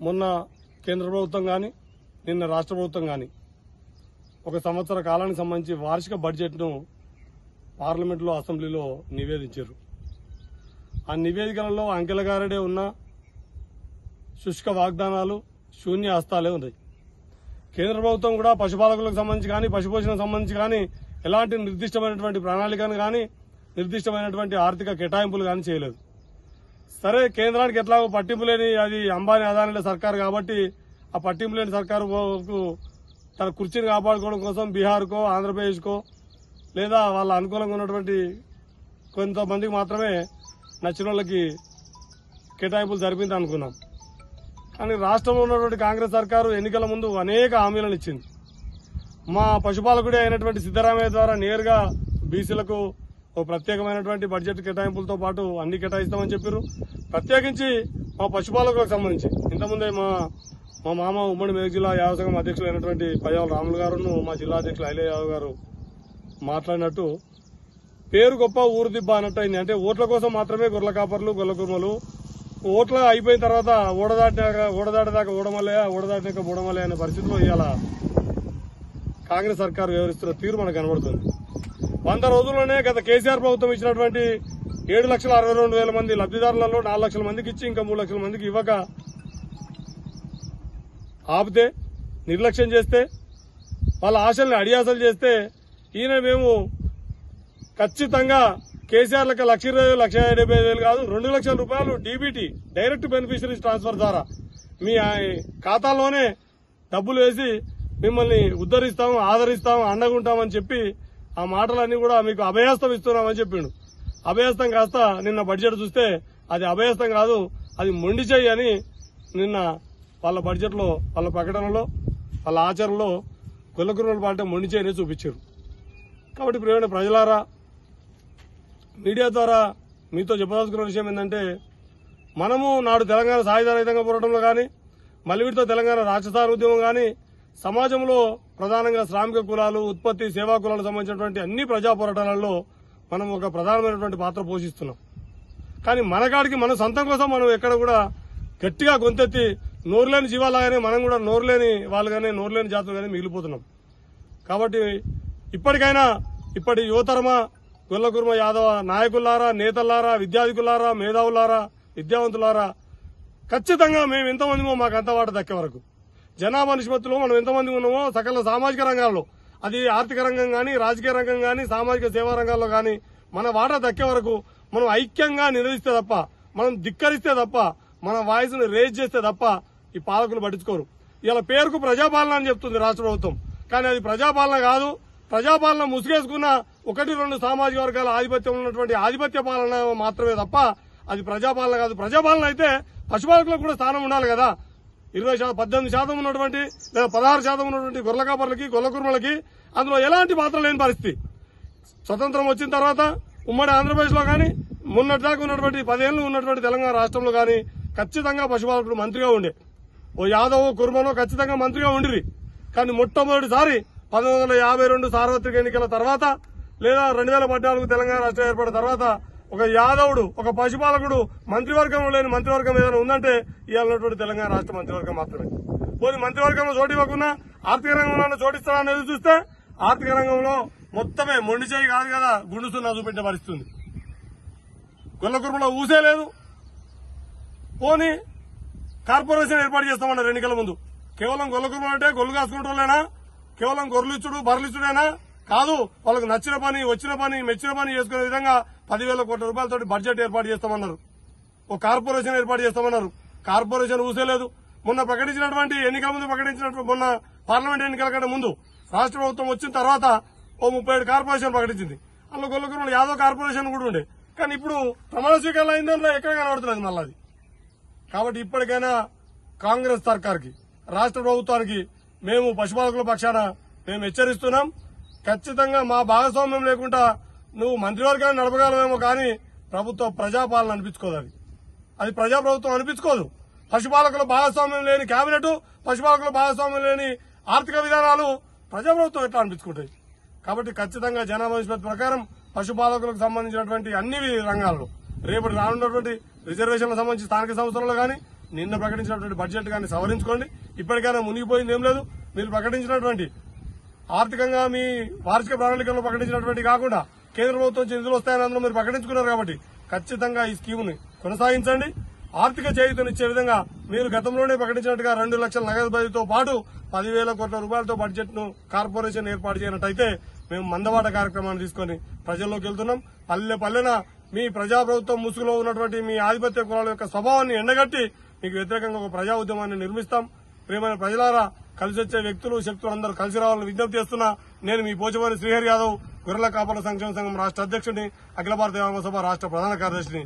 మొన్న కేంద్ర ప్రభుత్వం కానీ నిన్న రాష్ట్ర ప్రభుత్వం కానీ ఒక సంవత్సర కాలానికి సంబంధించి వార్షిక బడ్జెట్ను పార్లమెంట్లో అసెంబ్లీలో నివేదించారు. ఆ నివేదికలలో అంకెలగారడే ఉన్న శుష్క వాగ్దానాలు, శూన్య హస్తాలే ఉన్నాయి. కేంద్ర ప్రభుత్వం కూడా పశుపాలకులకు సంబంధించి కానీ పశుపోషణకు సంబంధించి కానీ ఎలాంటి నిర్దిష్టమైనటువంటి ప్రణాళికను కానీ నిర్దిష్టమైనటువంటి ఆర్థిక కేటాయింపులు కానీ చేయలేదు. సరే, కేంద్రానికి ఎట్లాగో పట్టింపు లేని అది అంబానీ అదానీల సర్కారు కాబట్టి ఆ పట్టింపు లేని సర్కారు తన కుర్చీని కాపాడుకోవడం కోసం బీహార్కో ఆంధ్రప్రదేశ్కో లేదా వాళ్ళ అనుకూలంగా ఉన్నటువంటి కొంతమందికి మాత్రమే నచ్చిన వాళ్ళకి కేటాయింపులు జరిపింది అనుకున్నాం. కానీ రాష్ట్రంలో ఉన్నటువంటి కాంగ్రెస్ సర్కారు ఎన్నికల ముందు అనేక హామీలను ఇచ్చింది. మా పశుపాలకుడే అయినటువంటి సిద్దరామయ్య ద్వారా నేరుగా బీసీలకు ఓ ప్రత్యేకమైనటువంటి బడ్జెట్ కేటాయింపులతో పాటు అన్ని కేటాయిస్తామని చెప్పారు. ప్రత్యేకించి మా పశుపాలకులకు సంబంధించి ఇంతకుముందే మా మామ ఉమ్మడి మెదక్ జిల్లా యాదవ సంఘం అధ్యక్షులు అయినటువంటి పయ్యాల రాములు గారును మా జిల్లా అధ్యక్షులు ఐలయ్య యాదవ్ గారు మాట్లాడినట్టు పేరు గొప్ప ఊరు దిబ్బ అన్నట్టు అయింది. అంటే ఓట్ల కోసం మాత్రమే గొర్రెల కాపర్లు, గొర్రెల కుర్మలు, ఓట్ల అయిపోయిన తర్వాత ఓడదాటిదాకా ఓడదాటినాక బూడమలే అనే పరిస్థితిలో ఇవాళ కాంగ్రెస్ సర్కారు వ్యవహరిస్తున్న తీరు మనకు కనబడుతుంది. 100 రోజుల్లోనే గత కేసీఆర్ ప్రభుత్వం ఇచ్చినటువంటి 7,62,000 మంది లబ్దిదారులలో 4 లక్షల మందికి ఇచ్చి ఇంకా 3 లక్షల మందికి ఇవ్వక ఆపితే, నిర్లక్ష్యం చేస్తే, వాళ్ళ ఆశల్ని అడియాసలు చేస్తే ఈయన మేము ఖచ్చితంగా కేసీఆర్ లెక్క 1,20,000, 1,75,000 కాదు 2 లక్షల రూపాయలు డీబీటీ డైరెక్ట్ బెనిఫిషరీస్ ట్రాన్స్ఫర్ ద్వారా మీ ఖాతాలోనే డబ్బులు వేసి మిమ్మల్ని ఉద్ధరిస్తాం, ఆదరిస్తాం, అండగుంటామని చెప్పి ఆ మాటలన్నీ కూడా మీకు అభయహస్తం ఇస్తున్నామని చెప్పిండు. అభయహస్తం కాస్త నిన్న బడ్జెట్ చూస్తే అది అభయహస్తం కాదు, అది మొండి చెయ్యి అని నిన్న వాళ్ళ బడ్జెట్లో, వాళ్ళ ప్రకటనలో, వాళ్ళ ఆచరణలో గొల్లకుర్మల పార్టీ మొండి చేయని చూపించారు. కాబట్టి ప్రియమైన ప్రజలారా, మీడియా ద్వారా మీతో చెప్పదలుచుకున్న విషయం ఏంటంటే, మనము నాడు తెలంగాణ సాయుధ రహితంగా పోరాటంలో కానీ మలివిడితో తెలంగాణ రాష్ట్రస్థాయి ఉద్యమం కానీ సమాజంలో ప్రధానంగా శ్రామిక కులాలు, ఉత్పత్తి, సేవా కులాలకు సంబంధించినటువంటి అన్ని ప్రజా పోరాటాలలో మనం ఒక ప్రధానమైనటువంటి పాత్ర పోషిస్తున్నాం. కానీ మనకాడికి మన సొంతం కోసం మనం ఎక్కడ కూడా గట్టిగా గొంతెత్తి నోరులేని జీవాలాగానే మనం కూడా నోరులేని వాళ్ళుగానే, నోరులేని జాతులుగానే మిగిలిపోతున్నాం. కాబట్టి ఇప్పటికైనా ఇప్పటి యువతరమా, గొల్లకుర్మ యాదవ నాయకులారా, నేతలారా, విద్యాధికులారా, మేధావులారా, విద్యావంతులారా, ఖచ్చితంగా మేము ఎంతమందిమో మాకు అంత వాట దక్కే వరకు జనాభా నిష్పత్తిలో మనం ఎంతమంది ఉన్నామో సకల సామాజిక రంగాల్లో, అది ఆర్థిక రంగం కానీ, రాజకీయ రంగం కానీ, సామాజిక సేవా రంగాల్లో కానీ మన వాటా దక్కే వరకు మనం ఐక్యంగా నిలదీస్తే తప్ప, మనం ధిక్కరిస్తే తప్ప, మన వాయిస్ను రేజ్ చేస్తే తప్ప ఈ పాలకులు పట్టించుకోరు. ఇలా పేరుకు ప్రజాపాలన అని చెప్తుంది రాష్ట్ర ప్రభుత్వం, కానీ అది ప్రజాపాలన కాదు. ప్రజాపాలన ముసుగేసుకున్న 1-2 సామాజిక వర్గాల ఆధిపత్యం ఉన్నటువంటి ఆధిపత్య పాలన మాత్రమే తప్ప అది ప్రజాపాలన కాదు. ప్రజాపాలన అయితే పశుపాలకులకు కూడా స్థానం ఉండాలి కదా. 18% ఉన్నటువంటి లేదా 16% ఉన్నటువంటి గొర్రెల కాపర్లకి, గొల్లకుర్మలకి అందులో ఎలాంటి పాత్ర లేని పరిస్థితి. స్వతంత్రం వచ్చిన తర్వాత ఉమ్మడి ఆంధ్రప్రదేశ్లో కానీ మొన్నటిదాకా ఉన్నటువంటి 10 ఏళ్లు ఉన్నటువంటి తెలంగాణ రాష్ట్రంలో కానీ ఖచ్చితంగా పశుపాలకుడు మంత్రిగా ఉండే, ఓ యాదవ్ కుర్మనో ఖచ్చితంగా మంత్రిగా ఉండిరి. కానీ మొట్టమొదటిసారి 1952 సార్వత్రిక ఎన్నికల తర్వాత లేదా 2014 తెలంగాణ రాష్ట్రం ఏర్పడిన తర్వాత ఒక యాదవుడు, ఒక పశుపాలకుడు మంత్రివర్గంలో లేని మంత్రివర్గం ఏదైనా ఉందంటే ఇవాళ తెలంగాణ రాష్ట్ర మంత్రివర్గం మాత్రమే. పోనీ మంత్రివర్గంలో చోటు ఇవ్వకుండా ఆర్థిక రంగంలో చోటిస్తారని ఎదురు చూస్తే ఆర్థిక రంగంలో మొత్తమే మొండి చేయి కాదు కదా, గుండుస్తున్నా చూపెట్టే పరిస్థితుంది. గొల్లకుర్మలో ఊసే లేదు. పోనీ కార్పొరేషన్ ఏర్పాటు చేస్తామన్నారు ఎన్నికల ముందు. కేవలం గొల్లకుర్మలు అంటే గొల్లు కాసుకుంటోళ్ళేనా? కేవలం గొర్రెలిచ్చుడు బర్రెలిచ్చుడేనా? కాదు, వాళ్ళకు నచ్చిన పని, వచ్చిన పని, మెచ్చిన పని చేసుకునే విధంగా 10,000 కోట్ల రూపాయలతో బడ్జెట్ ఏర్పాటు చేస్తామన్నారు. ఓ కార్పొరేషన్ ఏర్పాటు చేస్తామన్నారు. కార్పొరేషన్ ఊసేలేదు. మొన్న ప్రకటించినటువంటి ఎన్నికల ముందు ప్రకటించినటువంటి మొన్న పార్లమెంట్ ఎన్నికల కంటే ముందు రాష్ట్ర ప్రభుత్వం వచ్చిన తర్వాత ఓ 37 కార్పొరేషన్ ప్రకటించింది. అందులో గొల్లకుర్మలు యాదవ్ కార్పొరేషన్ కూడా ఉండే. కానీ ఇప్పుడు ప్రమాణ స్వీకారం అయిందో ఎక్కడ కనబడుతున్నది మళ్ళీ అది. కాబట్టి ఇప్పటికైనా కాంగ్రెస్ సర్కార్కి, రాష్ట్ర ప్రభుత్వానికి మేము పశుపాలకుల పక్షాన మేము హెచ్చరిస్తున్నాం. ఖచ్చితంగా మా భాగస్వామ్యం లేకుండా నువ్వు మంత్రివర్గాన్ని నడపగలవేమో కానీ ప్రభుత్వ ప్రజాపాలన అనిపించుకోదు. అది ప్రజాప్రభుత్వం అనిపించుకోదు. పశుపాలకుల భాగస్వామ్యం లేని కేబినెట్, పశుపాలకుల భాగస్వామ్యం లేని ఆర్థిక విధానాలు ప్రజాప్రభుత్వం ఎట్లా అనిపించుకుంటాయి? కాబట్టి ఖచ్చితంగా జనాభా నిష్పత్తి ప్రకారం పశుపాలకులకు సంబంధించినటువంటి అన్ని రంగాల్లో రేపటి రానున్నటువంటి రిజర్వేషన్లకు సంబంధించి స్థానిక సంస్థలలో గానీ నిన్న ప్రకటించినటువంటి బడ్జెట్ గానీ సవరించుకోండి. ఇప్పటికైనా మునిగిపోయింది ఏం లేదు. మీరు ప్రకటించినటువంటి ఆర్థికంగా మీ వార్షిక ప్రణాళికల్లో ప్రకటించినటువంటి కాకుండా కేంద్ర ప్రభుత్వం నిధులు వస్తాయని అందులో మీరు ప్రకటించుకున్నారు కాబట్టి ఖచ్చితంగా ఈ స్కీమ్ ని కొనసాగించండి. ఆర్థిక చేయూతనిచ్చే విధంగా మీరు గతంలోనే ప్రకటించినట్టుగా 2 లక్షల నగదు బదిలీతో పాటు 10,000 కోట్ల రూపాయలతో బడ్జెట్ ను కార్పొరేషన్ ఏర్పాటు చేయనట్టయితే మేము మందబాట కార్యక్రమాన్ని తీసుకుని ప్రజల్లోకి వెళ్తున్నాం. పల్లె పల్లెన మీ ప్రజాప్రభుత్వం ముసుగులో ఉన్నటువంటి మీ ఆధిపత్య కులాల యొక్క స్వభావాన్ని ఎండగట్టి మీకు వ్యతిరేకంగా ఒక ప్రజా ఉద్యమాన్ని నిర్మిస్తాం. ప్రియమైన ప్రజలారా, కలిసి వచ్చే వ్యక్తులు శక్తులు అందరూ కలిసి రావాలని విజ్ఞప్తి చేస్తున్నా. నేను మీ పోచమర్రి శ్రీహరి యాదవ్, గొర్రెల కాపల సంక్షేమ సంఘం రాష్ట్ర అధ్యక్షుడిని, అఖిల భారత సభ రాష్ట్ర ప్రధాన కార్యదర్శిని.